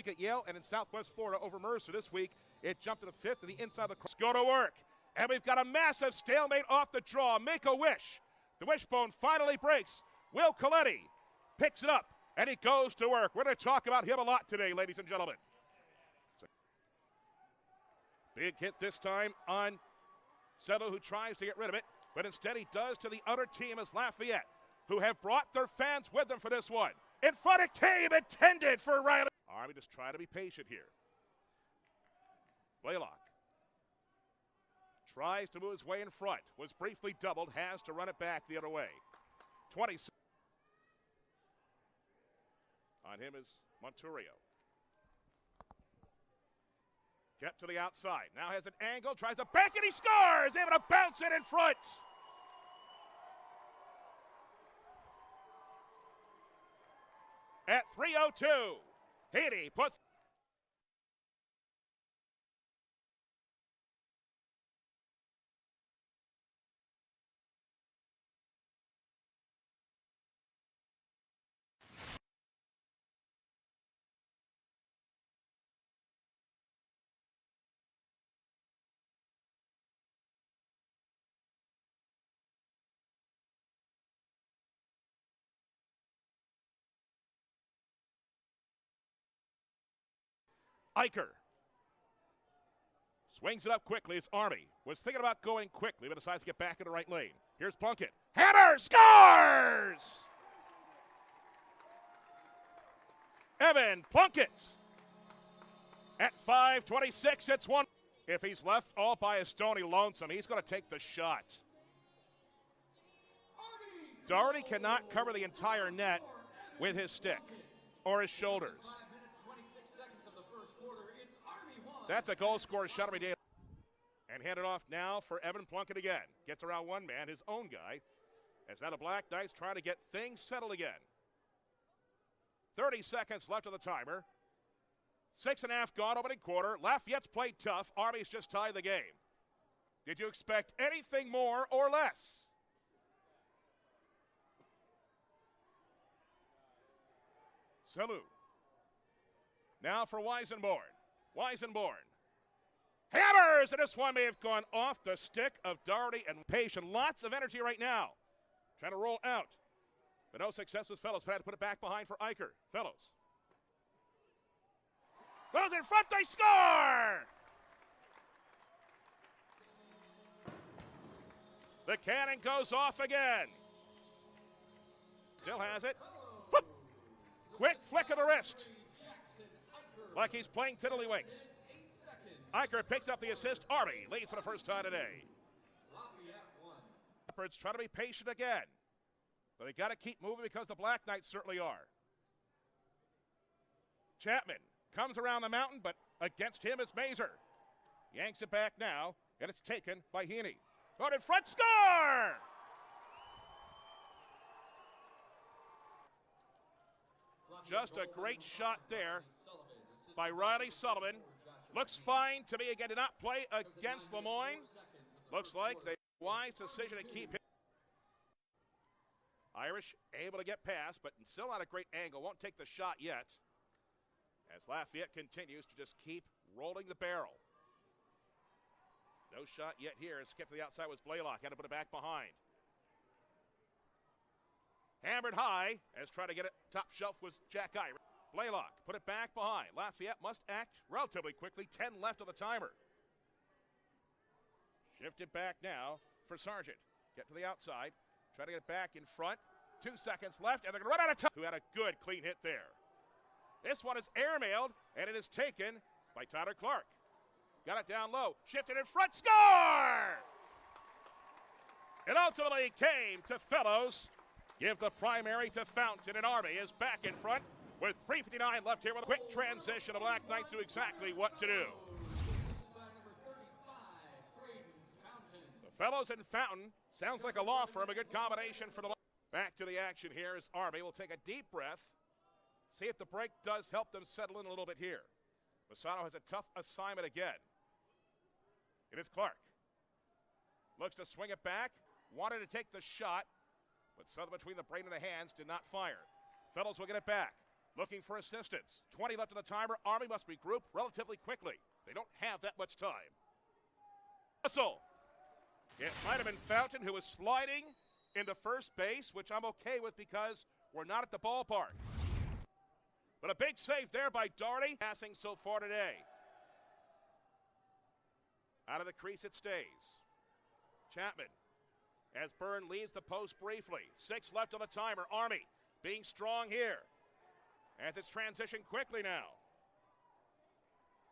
week at Yale and in Southwest Florida over Mercer. This week, it jumped to the 5th in the inside lacrosse. Go to work. And we've got a massive stalemate off the draw. Make a wish. The wishbone finally breaks. Will Coletti picks it up, and he goes to work. We're going to talk about him a lot today, ladies and gentlemen. Big hit this time on Settle, who tries to get rid of it, but instead he does to the other team as Lafayette, who have brought their fans with them for this one. In front of team intended for Riley. All right, we just try to be patient here. Blaylock tries to move his way in front. Was briefly doubled, has to run it back the other way. 20. On him is Monturio. Kept to the outside. Now has an angle, tries a bank, and he scores! Able to bounce it in front. At 3:02, Haiti puts. Eicher swings it up quickly. It's Army. Was thinking about going quickly, but decides to get back in the right lane. Here's Plunkett. Hammer scores! Evan Plunkett at 5:26. It's one. If he's left all by a stony lonesome, he's going to take the shot. Doherty cannot cover the entire net with his stick or his shoulders. That's a goal scorer shot every day. And handed off now for Evan Plunkett again. Gets around one man, his own guy. As now the Black Knights trying to get things settled again. 30 seconds left of the timer. 6.5 gone, opening quarter. Lafayette's played tough. Army's just tied the game. Did you expect anything more or less? Salou. Now for Weisenborn. Weisenborn hammers, and this one may have gone off the stick of Doherty and Patient. Lots of energy right now. Trying to roll out, but no success with Fellows. But had to put it back behind for Eicher. Fellows goes in front, they score! The cannon goes off again. Still has it. Flip. Quick flick of the wrist. Like he's playing tiddlywinks. Eicher picks up the assist. Army leads for the first time today. Leopards try to be patient again. But they got to keep moving because the Black Knights certainly are. Chapman comes around the mountain, but against him is Mazer. Yanks it back now, and it's taken by Heaney. Going in front, score! Just a great shot there by Riley Sullivan. Looks fine to me. Again, did not play against Lemoyne. Looks like the wise decision to keep him. Irish able to get past, but still not a great angle. Won't take the shot yet. As Lafayette continues to just keep rolling the barrel. No shot yet here. Skip to the outside was Blaylock. Had to put it back behind. Hammered high as trying to get it top shelf was Jack Irish. Blaylock put it back behind. Lafayette must act relatively quickly. 10 left of the timer. Shifted back now for Sargent. Get to the outside. Try to get it back in front. 2 seconds left, and they're going to run out of time. Who had a good clean hit there. This one is airmailed, and it is taken by Tyler Clark. Got it down low. Shifted in front. Score! It ultimately came to Fellows. Give the primary to Fountain, and Army is back in front. With 3:59 left here with a quick transition, the Black Knights knew exactly what to do. So Fellows and Fountain sounds like a law firm, a good combination for the. Back to the action here as Army will take a deep breath. See if the break does help them settle in a little bit here. Masano has a tough assignment again. It is Clark. Looks to swing it back. Wanted to take the shot, but something between the brain and the hands did not fire. Fellows will get it back. looking for assistance. 20 left of the timer. Army must regroup relatively quickly. They don't have that much time. Whistle. It might have been Fountain who was sliding into first base, which I'm okay with because we're not at the ballpark. But a big save there by Doherty. Passing so far today. Out of the crease it stays. Chapman, as Byrne leaves the post briefly. 6 left on the timer. Army being strong here. As it's transitioned quickly now.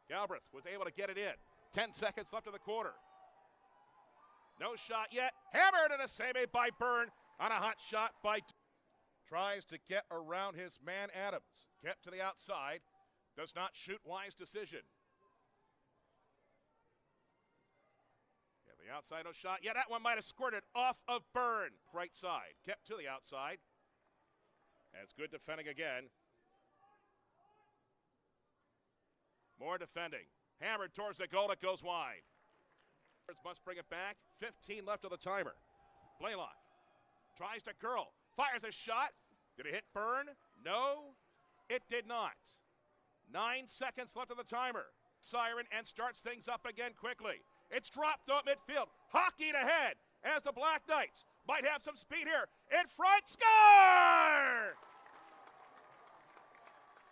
Galbraith was able to get it in. 10 seconds left in the quarter. No shot yet. Hammered and a save made by Byrne on a hot shot by... Tries to get around his man Adams. Kept to the outside. Does not shoot. Wise decision. Yeah, the outside, no shot. Yeah, that one might have squirted off of Byrne. Right side. Kept to the outside. As good defending again. More defending. Hammered towards the goal. It goes wide. Must bring it back. 15 left on the timer. Blaylock tries to curl. Fires a shot. Did it hit Byrne? No, it did not. 9 seconds left on the timer. Siren and starts things up again quickly. It's dropped up midfield. Hockeyed ahead as the Black Knights might have some speed here. In front, score!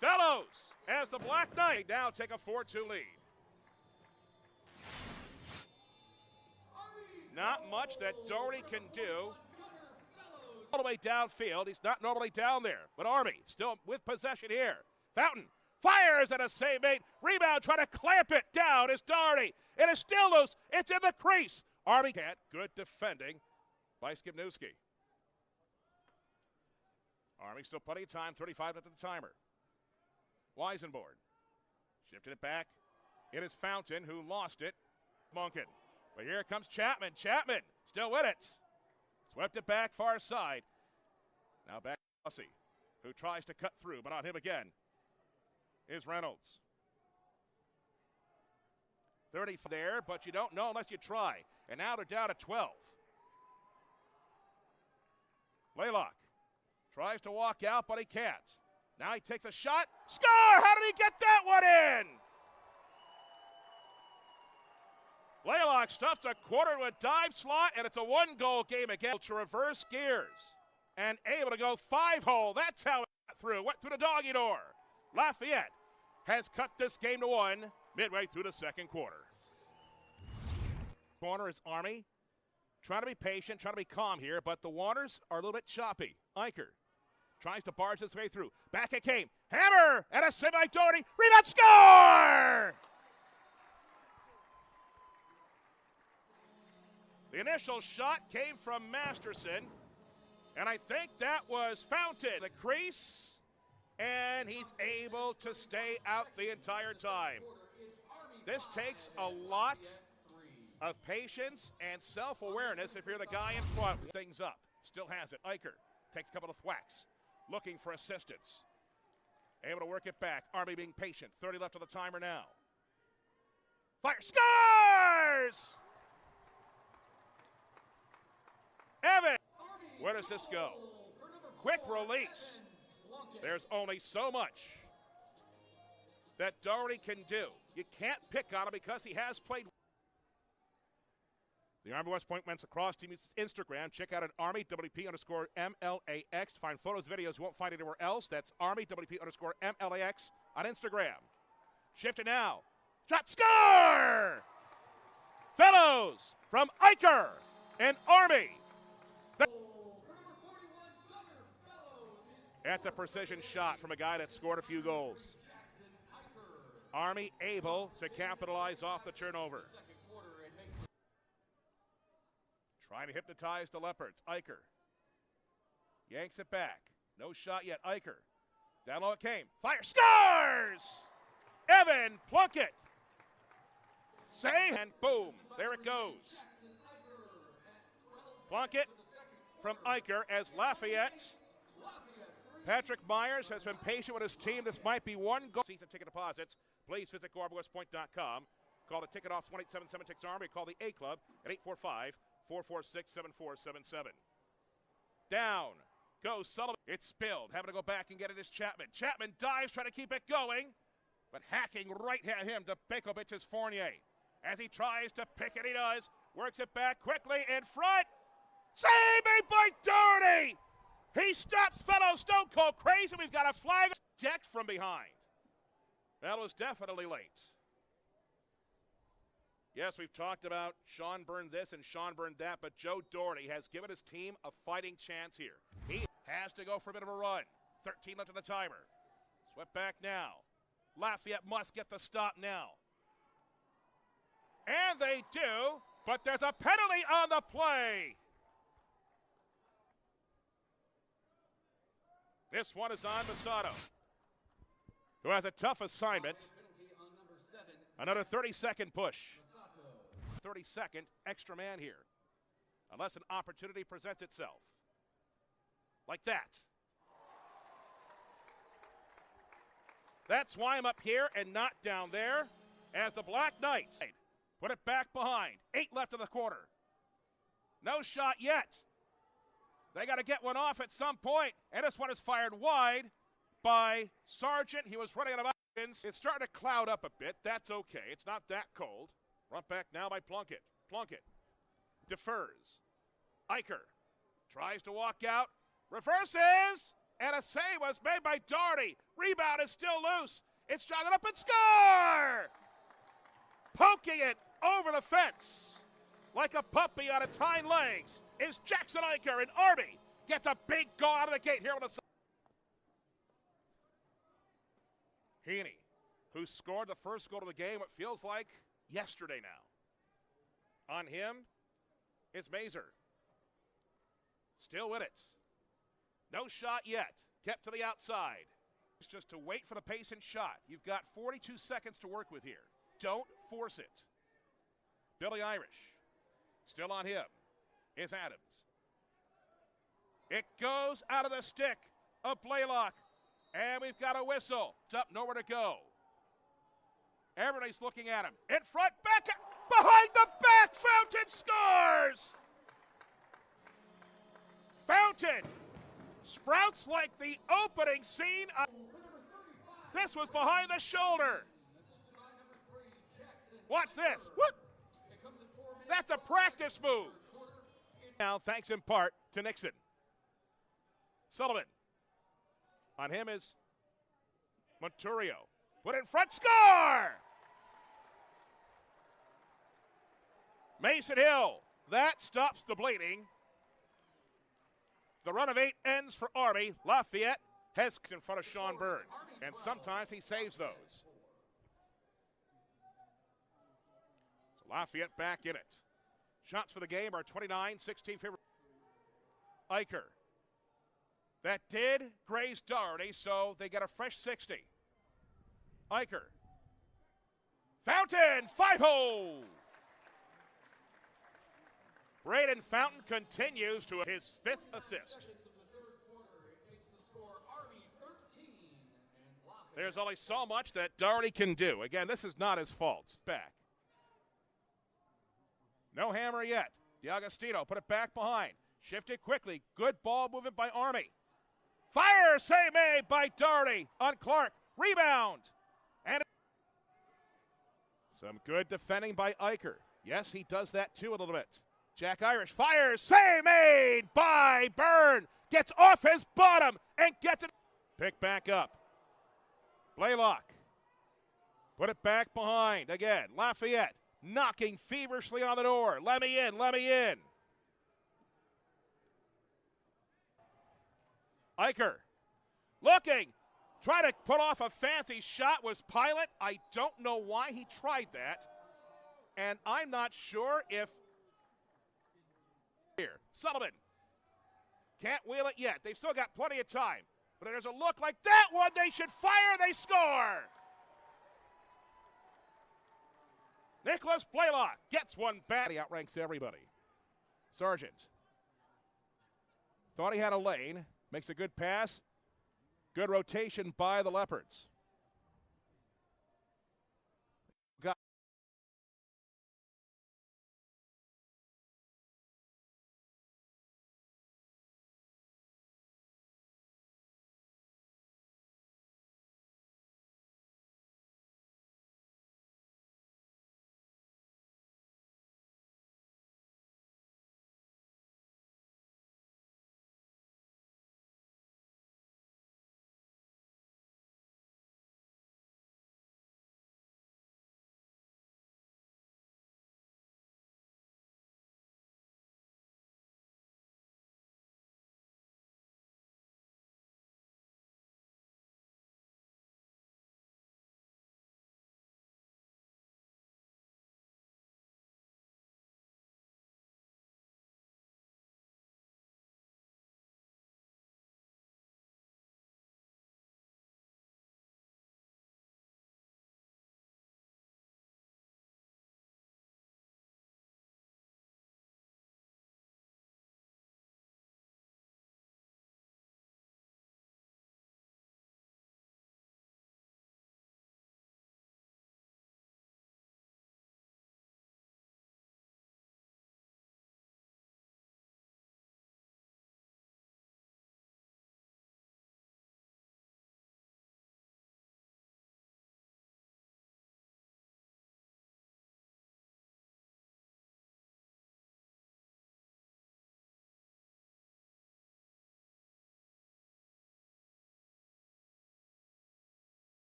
Fellows, as the Black Knights now take a 4-2 lead. Not much that Doherty can do. All the way downfield. He's not normally down there. But Army still with possession here. Fountain fires at a save mate. Rebound trying to clamp it down is Doherty. It is still loose. It's in the crease. Army can't. Good defending by Skibnewski. Army still plenty of time. 35 left of the timer. Weisenborn shifted it back. It is Fountain who lost it. Monken. But here comes Chapman. Chapman still with it. Swept it back far side. Now back to Hussey, who tries to cut through, but on him again is Reynolds. 30 there, but you don't know unless you try. And now they're down to 12. Blaylock tries to walk out, but he can't. Now he takes a shot. Score! How did he get that one in? Blaylock stuffs a quarter to a dive slot, and it's a 1-goal game again. To reverse gears and able to go 5-hole. That's how it got through. Went through the doggy door. Lafayette has cut this game to 1 midway through the second quarter. Corner is Army. Trying to be patient, trying to be calm here, but the waters are a little bit choppy. Eicher tries to barge his way through. Back it came. Hammer and a save by Doherty. Rebound, score! The initial shot came from Masterson, and I think that was Fountain. The crease, and he's able to stay out the entire time. This takes a lot of patience and self-awareness if you're the guy in front. Things up. Still has it. Eicher takes a couple of thwacks, looking for assistance. Able to work it back. Army being patient. 30 left on the timer now. Fire. Scores! Evan, where does this go? Quick release. There's only so much that Doherty can do. You can't pick on him because he has played. The Army West Point Men's Lacrosse team is Instagram. Check out at ArmyWP_MLAX to find photos, videos you won't find anywhere else. That's ArmyWP_MLAX on Instagram. Shift it now. Shot, score! Fellows from Eicher and Army. That's a precision shot from a guy that scored a few goals. Army able to capitalize off the turnover. Trying to hypnotize the Leopards. Eicher yanks it back. No shot yet. Eicher. Down low it came. Fire. Scores! Evan Plunkett. Save and boom. There it goes. Plunkett from Eicher as Lafayette. Patrick Myers has been patient with his team. This might be 1 goal. Season ticket deposits. Please visit GoArmyWestPoint.com. Call the ticket office 1-877-TICKS-ARMY. Call the A Club at 845-446-7477. Down Goes Sullivan. It's spilled. Having to go back and get it is Chapman. Chapman dives, trying to keep it going. But hacking right at him to Bekovic is Fournier. As he tries to pick it, he does. Works it back quickly in front. Save made by Doherty! He stops fellow Stone Cold Crazy. We've got a flag decked from behind. That was definitely late. Yes, we've talked about Sean Byrne this and Sean Byrne that, but Joe Doherty has given his team a fighting chance here. He has to go for a bit of a run. 13 left in the timer. Swept back now. Lafayette must get the stop now. And they do, but there's a penalty on the play. This one is on Masato, who has a tough assignment. Another 30-second push. 30-second extra man here, unless an opportunity presents itself. Like that. That's why I'm up here and not down there, as the Black Knights put it back behind. 8 left in the quarter. No shot yet. They got to get one off at some point, and this one is fired wide by Sargent. He was running out of options. It's starting to cloud up a bit. That's okay. It's not that cold. Run back now by Plunkett. Plunkett defers. Eicher tries to walk out. Reverses, and a save was made by Doherty. Rebound is still loose. It's jogging up and score! Poking it over the fence like a puppy on its hind legs is Jackson Eicher, and Arby gets a big goal out of the gate here with a Heaney, who scored the first goal of the game, it feels like yesterday now. On him, it's Mazer. Still with it. No shot yet. Kept to the outside. It's just to wait for the pace and shot. You've got 42 seconds to work with here. Don't force it. Billy Irish. Still on him is Adams. It goes out of the stick of Blaylock. And we've got a whistle. It's up, nowhere to go. Everybody's looking at him. In front, back, behind the back, Fountain scores! Fountain sprouts like the opening scene. This was behind the shoulder. Watch this. Whoop! That's a practice move. Now, thanks in part to Nixon. Sullivan. On him is Monturio. Put in front, score! Mason Hill. That stops the bleeding. The run of 8 ends for Army. Lafayette has in front of Sean Byrne, and sometimes he saves those. So Lafayette back in it. Shots for the game are 29-16 favor. Eicher. That did graze Doherty, so they get a fresh 60. Eicher. Fountain, 5-hole. Braden Fountain continues to his 5th assist. There's only so much that Doherty can do. Again, this is not his fault. Back. No hammer yet. DiAgostino put it back behind. Shifted quickly. Good ball movement by Army. Fire save made by Doherty on Clark. Rebound. And some good defending by Eicher. Yes, he does that too a little bit. Jack Irish fires. Save made by Byrne. Gets off his bottom and gets it. Pick back up. Blaylock. Put it back behind. Again, Lafayette knocking feverishly on the door. Let me in, let me in. Eicher looking. Try to put off a fancy shot was Pilot. I don't know why he tried that. And I'm not sure if here. Sullivan can't wheel it yet. They've still got plenty of time. But there's a look like that one. They should fire. They score. Nicholas Blaylock gets one back. He outranks everybody. Sargent thought he had a lane. Makes a good pass. Good rotation by the Leopards.